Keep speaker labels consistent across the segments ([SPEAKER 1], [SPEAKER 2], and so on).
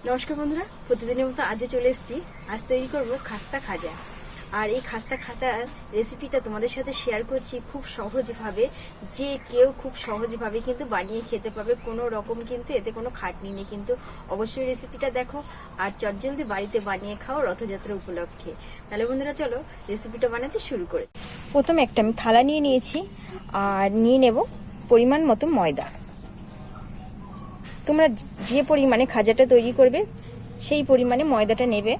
[SPEAKER 1] নমস্কার বন্ধুরা, প্রতিদিনের মতো আজও চলে এসেছি। আজ তৈরি করব খাস্তা খাজা। আর এই খাস্তা খাজার রেসিপিটা তোমাদের সাথে শেয়ার করছি খুব সহজভাবে, যে কেউ খুব সহজভাবে কিন্তু বানিয়ে খেতে পারবে। কোনো রকম কিন্তু এতে কোনো খাটনি নেই। কিন্তু অবশ্যই রেসিপিটা দেখো আর চটজলদি বাড়িতে বানিয়ে খাও রথযাত্রা উপলক্ষে। তাহলে বন্ধুরা চলো রেসিপিটা বানাতে শুরু করে। প্রথমে একটা আমি থালা নিয়ে নিয়েছি আর নিয়ে নেব পরিমাণ মতো ময়দা। তোমরা যে পরিমাণে খাজাটা তৈরি করবে সেই পরিমাণে ময়দাটা নেবে।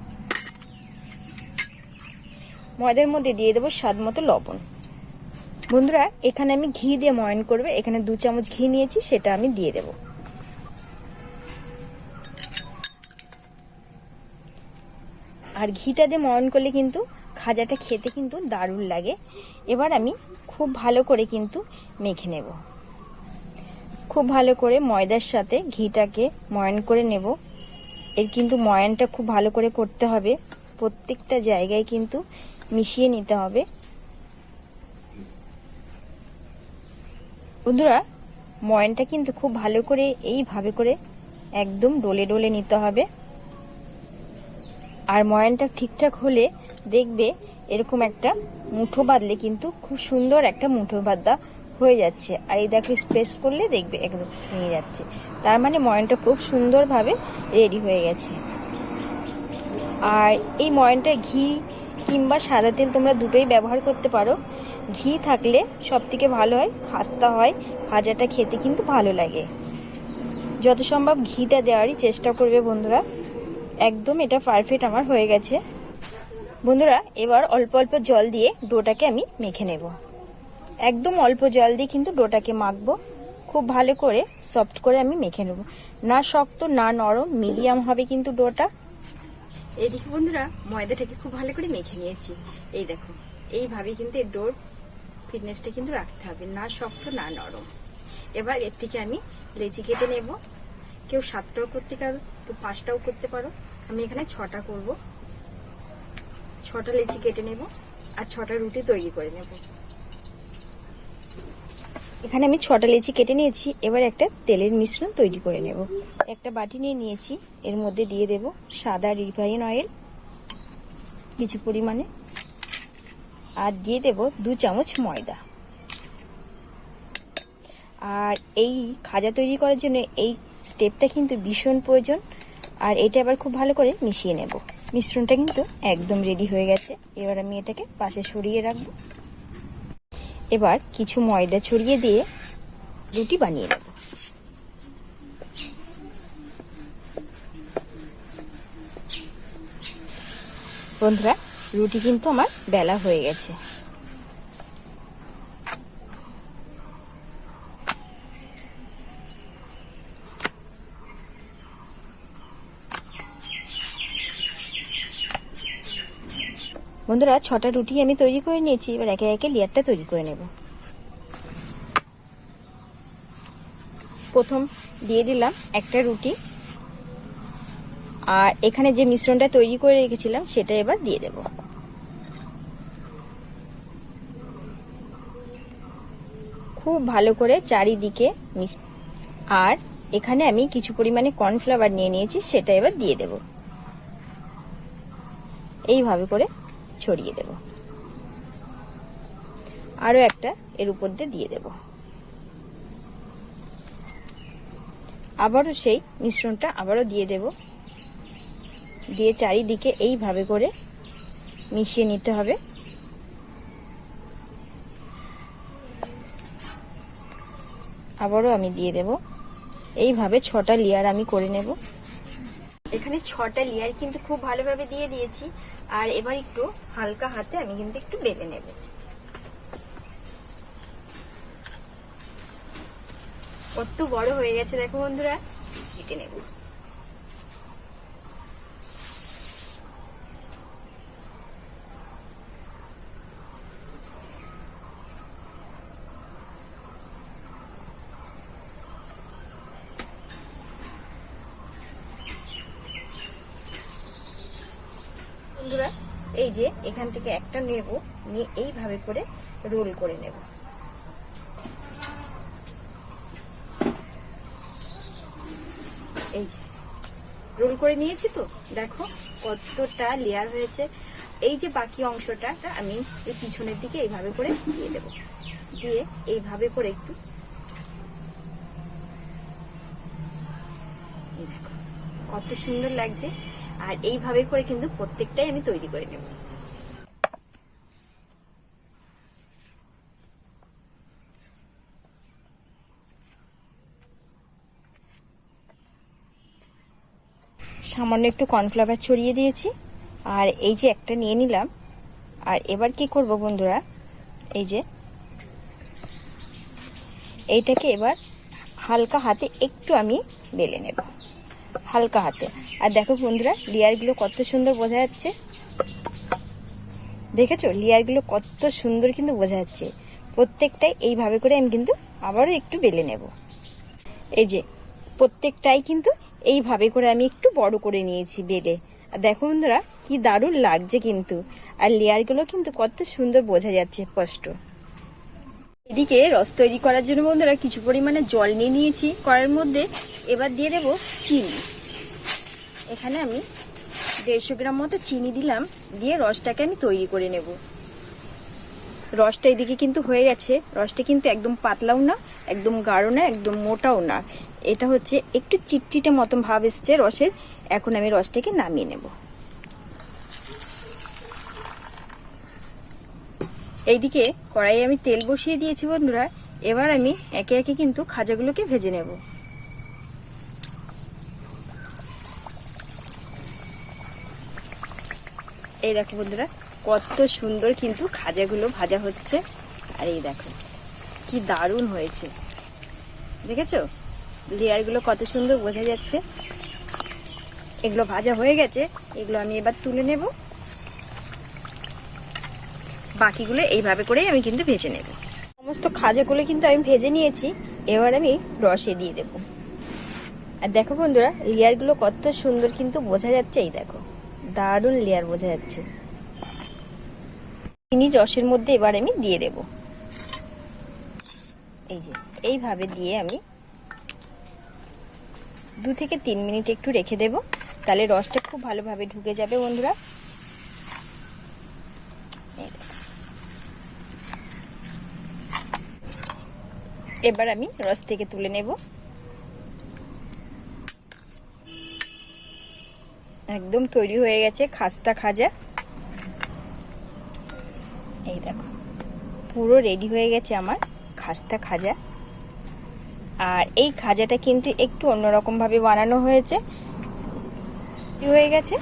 [SPEAKER 1] ময়দার মধ্যে দিয়ে দেবো স্বাদ মতো লবণ। বন্ধুরা, এখানে আমি ঘি দিয়ে ময়ন করবে। এখানে 2 চামচ ঘি নিয়েছি, সেটা আমি দিয়ে দেব। আর ঘিটা দিয়ে ময়ন করলে কিন্তু খাজাটা খেতে কিন্তু দারুণ লাগে। এবার আমি খুব ভালো করে কিন্তু মেখে নেব। খুব ভালো করে ময়দার সাথে ঘিটাকে ময়ান করে নেব। এর কিন্তু ময়ানটা খুব ভালো করে করতে হবে, প্রত্যেকটা জায়গায় কিন্তু মিশিয়ে নিতে হবে। বন্ধুরা, ময়ানটা কিন্তু খুব ভালো করে এইভাবে করে একদম ডলে ডলে নিতে হবে। আর ময়ানটা ঠিকঠাক হলে দেখবে এরকম একটা মুঠো বাঁধলে কিন্তু খুব সুন্দর একটা মুঠো বাঁধা হয়ে যাচ্ছে। আর এই দেখো স্প্রেস করলে দেখবে একদম ভেঙে যাচ্ছে, তার মানে ময়ানটা খুব সুন্দরভাবে রেডি হয়ে গেছে। আর এই ময়ানটা ঘি কিংবা সাদা তেল তোমরা দুটোই ব্যবহার করতে পারো। ঘি থাকলে সব থেকে ভালো হয়, খাস্তা হয়, খাজাটা খেতে কিন্তু ভালো লাগে। যত সম্ভব ঘিটা দেওয়ারই চেষ্টা করবে বন্ধুরা। একদম এটা পারফেক্ট আমার হয়ে গেছে। বন্ধুরা, এবার অল্প অল্প জল দিয়ে ডোটাকে আমি মেখে নেব। একদম অল্প জল দিয়ে কিন্তু ডোটাকে মাখবো। খুব ভালো করে সফট করে আমি মেখে নেব, না শক্ত না নরম, মিডিয়াম হবে কিন্তু ডোটা। এইদিকে বন্ধুরা, ময়দাটাকে খুব ভালো করে মেখে নিয়েছি। এই দেখো এইভাবে কিন্তু এই ডোর ফিটনেসটা কিন্তু রাখতে হবে, না শক্ত না নরম। এবার এর থেকে আমি লেচি কেটে নেব। কেউ 7টাও করতে পারো, কেউ 5টাও করতে পারো। আমি এখানে 6টা করব। 6টা লেচি কেটে নেব আর 6টা রুটি তৈরি করে নেব। এখানে আমি 6টা লেচি কেটে নিয়েছি। এবার একটা তেলের মিশ্রণ তৈরি করে নেব। একটা বাটি নিয়ে নিয়েছি, এর মধ্যে দিয়ে দেব সাদা রিফাইন অয়েল কিছু পরিমাণে, আর দিয়ে দেব 2 চামচ ময়দা। আর এই খাজা তৈরি করার জন্য এই স্টেপটা কিন্তু ভীষণ প্রয়োজন। আর এটা আবার খুব ভালো করে মিশিয়ে নেব। মিশ্রণটা কিন্তু একদম রেডি হয়ে গেছে। এবার আমি এটাকে পাশে সরিয়ে রাখবো। এবার কিছু ময়দা ছড়িয়ে দিয়ে রুটি বানিয়ে নেব। বন্ধুরা, রুটি কিন্তু আমার বেলা হয়ে গেছে। বন্ধুরা, 6টা রুটি আমি তৈরি করে নিয়েছি। এবার একে একে লেয়ারটা তৈরি করে নেব। প্রথম দিয়ে দিলাম একটা রুটি, আর এখানে যে মিশ্রণটা তৈরি করে রেখেছিলাম সেটা এবার দিয়ে দেব। খুব ভালো করে চারিদিকে। আর এখানে আমি কিছু পরিমাণে কর্নফ্লাওয়ার নিয়ে নিয়েছি, সেটা এবার দিয়ে দেব। এইভাবে করে ছড়িয়ে দেব। আরো একটা এর উপর দিয়ে দেব। আবারও সেই মিশ্রণটা আবারও দিয়ে দেব। দিয়ে চারিদিকে এইভাবে করে মিশিয়ে নিতে হবে। আবারও আমি দিয়ে দেব। এইভাবে 6টা লেয়ার আমি করে নেব। এখানে 6টা লেয়ার কিন্তু খুব ভালোভাবে দিয়ে দিয়েছি। আর এবার একটু হালকা হাতে আমি কিন্তু একটু বেলে নেব। কত বড় হয়ে গেছে দেখো বন্ধুরা, কেটে নেব। বন্ধুরা, এই যে এখান থেকে একটা নেব, নিয়ে এইভাবে করে রোল করে নেব। এই যে রোল করে নিয়েছি তো, দেখো কতটা লেয়ার হয়েছে। এই যে বাকি অংশটা আমি এই পিছনের দিকে এইভাবে করে দিয়ে দেবো, দিয়ে এইভাবে করে একটু দেখো কত সুন্দর লাগছে। আর এইভাবে করে কিন্তু প্রত্যেকটাই আমি তৈরি করে নেব। সামান্য একটু কর্নফ্লাওয়ার ছড়িয়ে দিয়েছি, আর এই যে একটা নিয়ে নিলাম। আর এবার কি করব বন্ধুরা, এই যে এইটাকে এবার হালকা হাতে একটু আমি বেলে নেব, হালকা হাতে। আর দেখো বন্ধুরা লেয়ারগুলো কত সুন্দর বোঝা যাচ্ছে, দেখেছো লেয়ারগুলো কত সুন্দর কিন্তু বোঝা যাচ্ছে। প্রত্যেকটাই এইভাবে করে আমি কিন্তু আবারও একটু বেলে নেব। এই যে প্রত্যেকটাই কিন্তু এইভাবে করে আমি একটু বড় করে নিয়েছি বেলে। আর দেখো বন্ধুরা কি দারুণ লাগছে কিন্তু, আর লেয়ারগুলো কিন্তু কত সুন্দর বোঝা যাচ্ছে স্পষ্ট। এদিকে রস তৈরি করার জন্য বন্ধুরা কিছু পরিমাণে জল নিয়ে নিয়েছি কড়াইয়ের মধ্যে। এবার দিয়ে দেবো চিনি। এখানে আমি 150 গ্রাম মতো চিনি দিলাম, দিয়ে রসটাকে আমি তৈরি করে নেব। রসটা এদিকে কিন্তু হয়ে গেছে। রসটা কিন্তু একদম পাতলাও না, একদম গাঢ় না, একদম মোটাও না, এটা হচ্ছে একটু চিটচিটে মতন ভাব এসছে রসের। এখন আমি রসটাকে নামিয়ে নেব। এইদিকে কড়াইয়ে আমি তেল বসিয়ে দিয়েছি বন্ধুরা। এবার আমি একে একে কিন্তু খাজাগুলোকে ভেজে নেব। এই দেখো বন্ধুরা কত সুন্দর কিন্তু খাজাগুলো ভাজা হচ্ছে। আর এই দেখো কি দারুণ হয়েছে, দেখেছো লেয়ারগুলো কত সুন্দর বোঝা যাচ্ছে। এগুলো ভাজা হয়ে গেছে, এগুলো আমি এবার তুলে নেব। বাকিগুলো এইভাবে করেই আমি কিন্তু ভেজে নেব। সমস্ত খাজাগুলো কিন্তু আমি ভেজে নিয়েছি, এবার আমি রসে দিয়ে দেব। আর দেখো বন্ধুরা লেয়ারগুলো কত সুন্দর কিন্তু বোঝা যাচ্ছে। এই দেখো দারুণ লেয়ার বোঝা যাচ্ছে। চিনির রসের মধ্যে এবার আমি দিয়ে দেব। এই যে এইভাবে দিয়ে আমি 2 থেকে 3 মিনিট একটু রেখে দেব, তাহলে রসটা খুব ভালোভাবে ঢুকে যাবে বন্ধুরা। এবার আমি রস থেকে তুলে নেব। একদম তৈরি হয়ে গেছে খাস্তা খাজা। এই দেখো পুরো রেডি হয়ে গেছে আমার খাস্তা খাজা। আর এই খাজাটা কিন্তু একটু অন্যরকম ভাবে বানানো হয়েছে, হয়ে গেছে।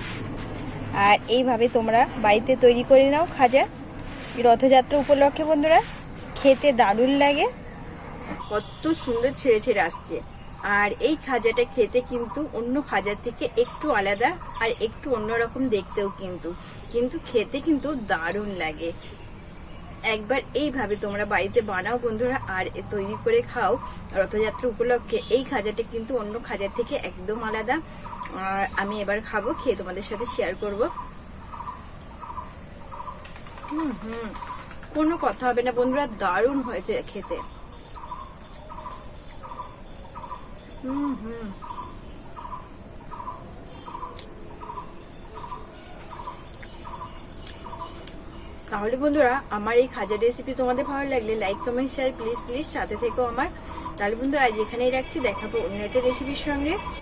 [SPEAKER 1] আর এইভাবে তোমরা বাড়িতে তৈরি করে নাও খাজা রথযাত্রা উপলক্ষে বন্ধুরা, খেতে দারুণ লাগে, কত সুন্দর ছেড়ে ছেড়ে আসছে। আর এই খাজাটা খেতে কিন্তু অন্য খাজার থেকে একটু আলাদা, আর একটু অন্যরকম দেখতেও কিন্তু কিন্তু খেতে কিন্তু দারুণ লাগে। একবার এইভাবে তোমরা বাড়িতে বানাও বন্ধুরা, আর তৈরি করে খাও রথযাত্রা উপলক্ষে। এই খাজাটা কিন্তু অন্য খাজার থেকে একদম আলাদা। আর আমি এবার খাবো, খেয়ে তোমাদের সাথে শেয়ার করব। কোনো কথা হবে না বন্ধুরা, দারুণ হয়েছে খেতে। তাহলে বন্ধুরা আমার এই খাজার রেসিপি তোমাদের ভালো লাগলে like comment share please please সাথে থেকো আমার। তাহলে বন্ধুরা আজ এখানেই রাখছি, দেখাবো অন্য একটা রেসিপির সঙ্গে।